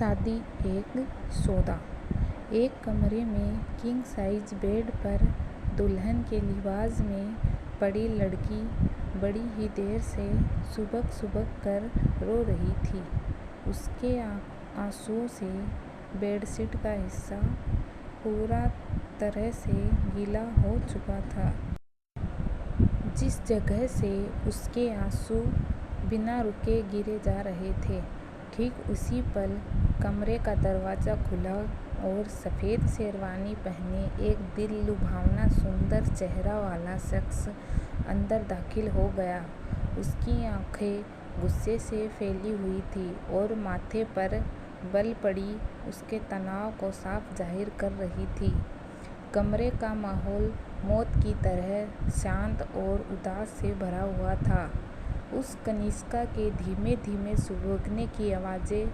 शादी एक सौदा। एक कमरे में किंग साइज बेड पर दुल्हन के लिबास में पड़ी लड़की बड़ी ही देर से सुबक कर रो रही थी। उसके आंसुओं से बेडशीट का हिस्सा पूरा तरह से गीला हो चुका था। जिस जगह से उसके आंसू बिना रुके गिरे जा रहे थे, ठीक उसी पल कमरे का दरवाज़ा खुला और सफ़ेद शेरवानी पहने एक दिल लुभावना सुंदर चेहरा वाला शख्स अंदर दाखिल हो गया। उसकी आंखें गुस्से से फैली हुई थी और माथे पर बल पड़ी उसके तनाव को साफ जाहिर कर रही थी। कमरे का माहौल मौत की तरह शांत और उदास से भरा हुआ था। उस कनिष्का के धीमे धीमे सुबकने की आवाज़ें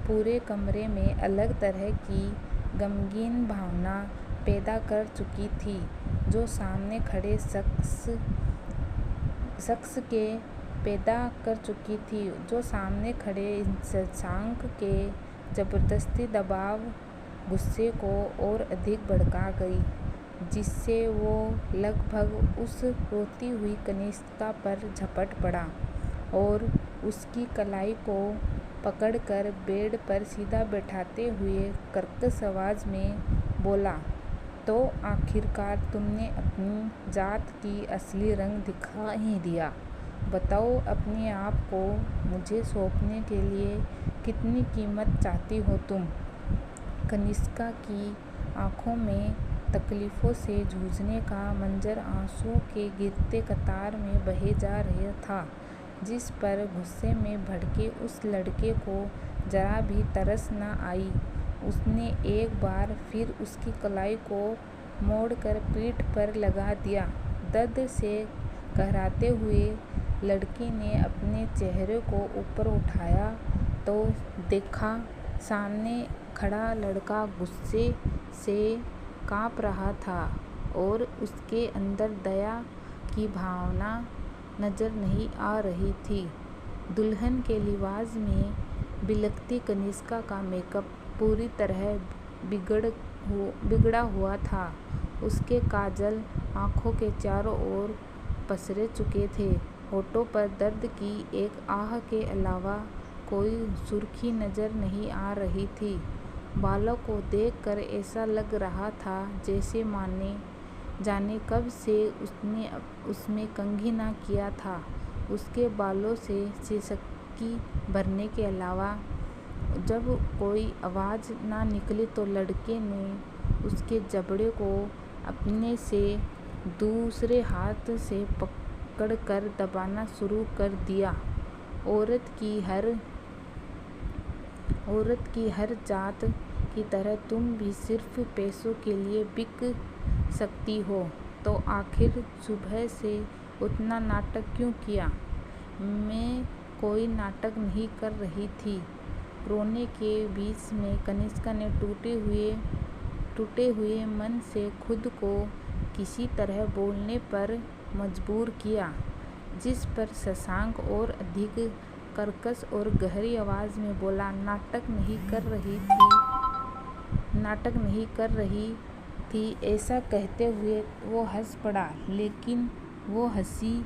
पूरे कमरे में अलग तरह की गमगीन भावना पैदा कर चुकी थी, जो सामने खड़े इंसान के ज़बरदस्ती दबाव गुस्से को और अधिक भड़का गई, जिससे वो लगभग उस रोती हुई कनिष्का पर झपट पड़ा और उसकी कलाई को पकड़कर बेड पर सीधा बैठाते हुए कर्कश आवाज़ में बोला, तो आखिरकार तुमने अपनी जात की असली रंग दिखा ही दिया। बताओ, अपने आप को मुझे सौंपने के लिए कितनी कीमत चाहती हो तुम? कनिष्का की आंखों में तकलीफ़ों से जूझने का मंजर आंसुओं के गिरते कतार में बहे जा रहा था, जिस पर गुस्से में भड़के उस लड़के को जरा भी तरस न आई। उसने एक बार फिर उसकी कलाई को मोड़कर पीठ पर लगा दिया। दर्द से कहराते हुए लड़की ने अपने चेहरे को ऊपर उठाया तो देखा सामने खड़ा लड़का गुस्से से कांप रहा था और उसके अंदर दया की भावना नजर नहीं आ रही थी। दुल्हन के लिबास में बिलखती कनिष्का का मेकअप पूरी तरह बिगड़ा हुआ था। उसके काजल आंखों के चारों ओर पसर चुके थे। होठों पर दर्द की एक आह के अलावा कोई सुर्खी नजर नहीं आ रही थी। बालों को देखकर ऐसा लग रहा था जैसे जाने कब से उसने उसमें कंघी न किया था। उसके बालों से सिसकी भरने के अलावा जब कोई आवाज़ न निकली तो लड़के ने उसके जबड़े को अपने से दूसरे हाथ से पकड़कर दबाना शुरू कर दिया। औरत की हर जात की तरह तुम भी सिर्फ पैसों के लिए बिक सकती हो, तो आखिर सुबह से उतना नाटक क्यों किया? मैं कोई नाटक नहीं कर रही थी। रोने के बीच में कनिष्का ने टूटे हुए मन से खुद को किसी तरह बोलने पर मजबूर किया, जिस पर शशांक और अधिक कर्कश और गहरी आवाज़ में बोला, नाटक नहीं कर रही थी। ऐसा कहते हुए वो हंस पड़ा, लेकिन वो हंसी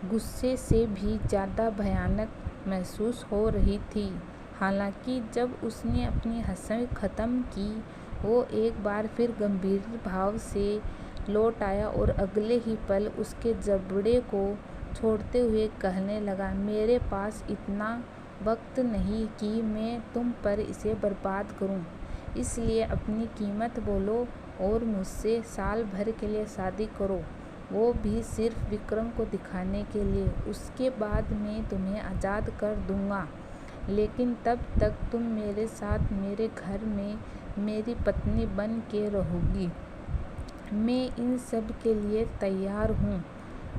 गुस्से से भी ज़्यादा भयानक महसूस हो रही थी। हालांकि जब उसने अपनी हंसी ख़त्म की, वो एक बार फिर गंभीर भाव से लौट आया और अगले ही पल उसके जबड़े को छोड़ते हुए कहने लगा, मेरे पास इतना वक्त नहीं कि मैं तुम पर इसे बर्बाद करूं, इसलिए अपनी कीमत बोलो और मुझसे साल भर के लिए शादी करो, वो भी सिर्फ विक्रम को दिखाने के लिए। उसके बाद मैं तुम्हें आज़ाद कर दूंगा, लेकिन तब तक तुम मेरे साथ मेरे घर में मेरी पत्नी बन के रहोगी। मैं इन सब के लिए तैयार हूँ,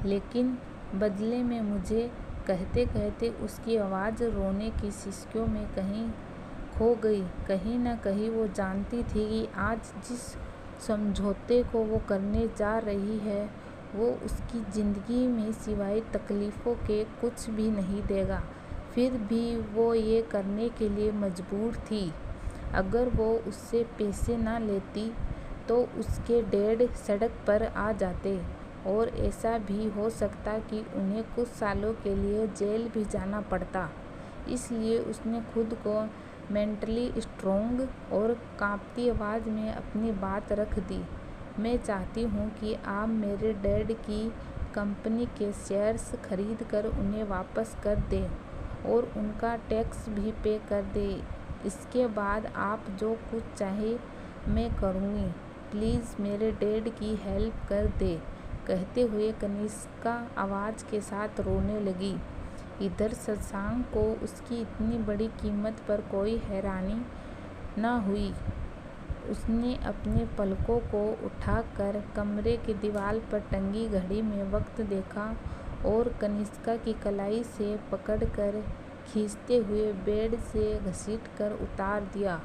लेकिन बदले में मुझे। कहते कहते उसकी आवाज़ रोने की सिसकियों में कहीं खो गई। कहीं न कहीं वो जानती थी कि आज जिस समझौते को वो करने जा रही है वो उसकी ज़िंदगी में सिवाय तकलीफ़ों के कुछ भी नहीं देगा। फिर भी वो ये करने के लिए मजबूर थी। अगर वो उससे पैसे ना लेती तो उसके डैड सड़क पर आ जाते और ऐसा भी हो सकता कि उन्हें कुछ सालों के लिए जेल भी जाना पड़ता। इसलिए उसने खुद को मेंटली स्ट्रोंग और कांपती आवाज़ में अपनी बात रख दी। मैं चाहती हूँ कि आप मेरे डैड की कंपनी के शेयर्स खरीद कर उन्हें वापस कर दें और उनका टैक्स भी पे कर दें। इसके बाद आप जो कुछ चाहे मैं करूँगी। प्लीज़ मेरे डैड की हेल्प कर दे। कहते हुए कनिष्का आवाज़ के साथ रोने लगी। इधर शशांक को उसकी इतनी बड़ी कीमत पर कोई हैरानी न हुई। उसने अपने पलकों को उठाकर कमरे की दीवार पर टंगी घड़ी में वक्त देखा और कनिष्का की कलाई से पकड़कर खींचते हुए बेड से घसीटकर उतार दिया।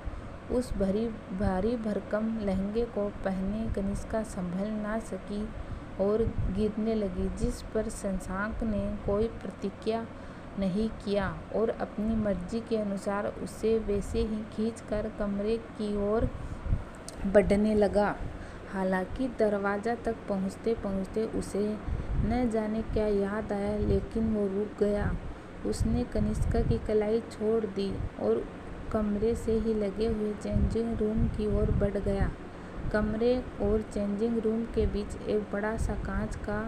उस भारी भरकम लहंगे को पहने कनिष्का संभल ना सकी और गिरने लगी, जिस पर शशांक ने कोई प्रतिक्रिया नहीं किया और अपनी मर्जी के अनुसार उसे वैसे ही खींचकर कमरे की ओर बढ़ने लगा। हालांकि दरवाज़ा तक पहुँचते पहुँचते उसे न जाने क्या याद आया, लेकिन वो रुक गया। उसने कनिष्का की कलाई छोड़ दी और कमरे से ही लगे हुए चेंजिंग रूम की ओर बढ़ गया। कमरे और चेंजिंग रूम के बीच एक बड़ा सा कांच का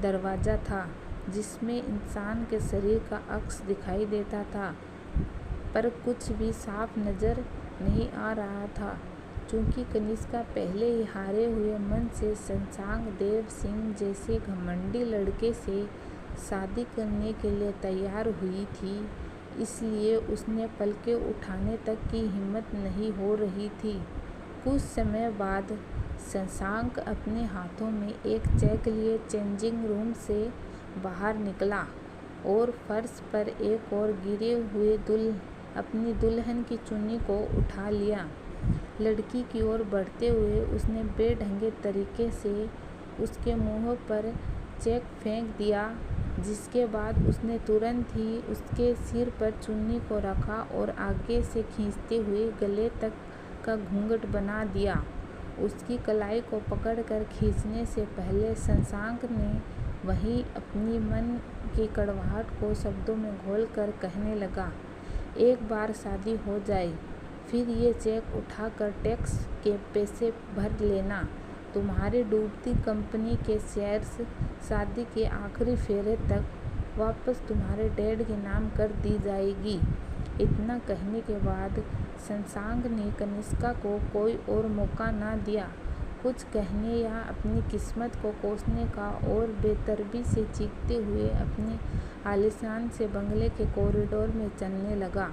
दरवाज़ा था, जिसमें इंसान के शरीर का अक्स दिखाई देता था, पर कुछ भी साफ नज़र नहीं आ रहा था। चूँकि कनिष्का पहले ही हारे हुए मन से शशांक देव सिंह जैसे घमंडी लड़के से शादी करने के लिए तैयार हुई थी, इसलिए उसने पलकें उठाने तक की हिम्मत नहीं हो रही थी। कुछ समय बाद शशांक अपने हाथों में एक चेक लिए चेंजिंग रूम से बाहर निकला और फर्श पर एक और गिरे हुए अपनी दुल्हन की चुन्नी को उठा लिया। लड़की की ओर बढ़ते हुए उसने बेढंगे तरीके से उसके मुंह पर चेक फेंक दिया, जिसके बाद उसने तुरंत ही उसके सिर पर चुन्नी को रखा और आगे से खींचते हुए गले तक का घूंघट बना दिया। उसकी कलाई को पकड़कर खींचने से पहले शशांक ने वहीं अपनी मन की कड़वाहट को शब्दों में घोलकर कहने लगा, एक बार शादी हो जाए, फिर ये चेक उठाकर टैक्स के पैसे भर लेना। तुम्हारी डूबती कंपनी के शेयर्स शादी के आखिरी फेरे तक वापस तुम्हारे डैड के नाम कर दी जाएगी। इतना कहने के बाद शशांक ने कनिष्का को कोई और मौका ना दिया कुछ कहने या अपनी किस्मत को कोसने का और बेतरबी से चीखते हुए अपने आलीशान से बंगले के कॉरिडोर में चलने लगा।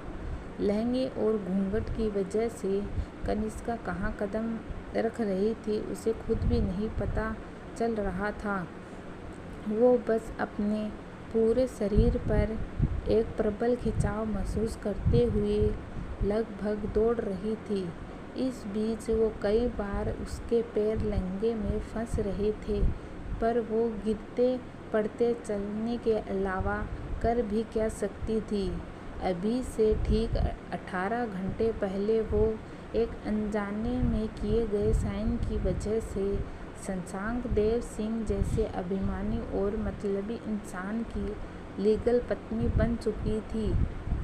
लहंगे और घूंघट की वजह से कनिष्का कहाँ कदम रख रही थी उसे खुद भी नहीं पता चल रहा था। वो बस अपने पूरे शरीर पर एक प्रबल खिंचाव महसूस करते हुए लगभग दौड़ रही थी। इस बीच वो कई बार उसके पैर लहंगे में फंस रहे थे, पर वो गिरते पड़ते चलने के अलावा कर भी क्या सकती थी। अभी से ठीक 18 घंटे पहले वो एक अनजाने में किए गए साइन की वजह से शशांक देव सिंह जैसे अभिमानी और मतलबी इंसान की लीगल पत्नी बन चुकी थी।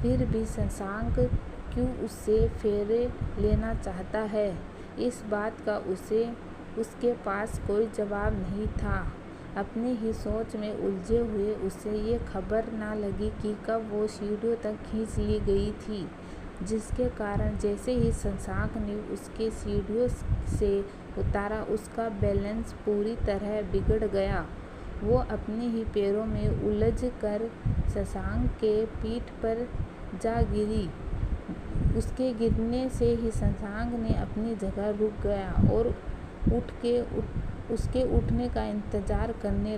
फिर भी शशांक क्यों उससे फेरे लेना चाहता है, इस बात का उसके पास कोई जवाब नहीं था। अपनी ही सोच में उलझे हुए उसे ये खबर ना लगी कि कब वो सीढ़ियों तक खींच ली गई थी, जिसके कारण जैसे ही शशांक ने उसके सीढ़ियों से उतारा उसका बैलेंस पूरी तरह बिगड़ गया। वो अपने ही पैरों में उलझ कर शशांक के पीठ पर जा गिरी। उसके गिरने से ही शशांक ने अपनी जगह रुक गया और उसके उठने का इंतज़ार करने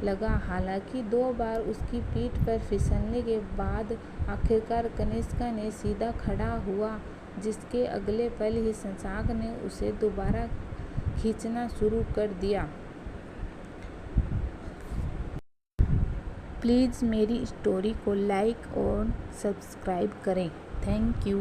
लगा। हालांकि 2 बार उसकी पीठ पर फिसलने के बाद आखिरकार कनिष्का ने सीधा खड़ा हुआ, जिसके अगले पल ही शशांक ने उसे दोबारा खींचना शुरू कर दिया। प्लीज़ मेरी स्टोरी को लाइक और सब्सक्राइब करें। Thank you.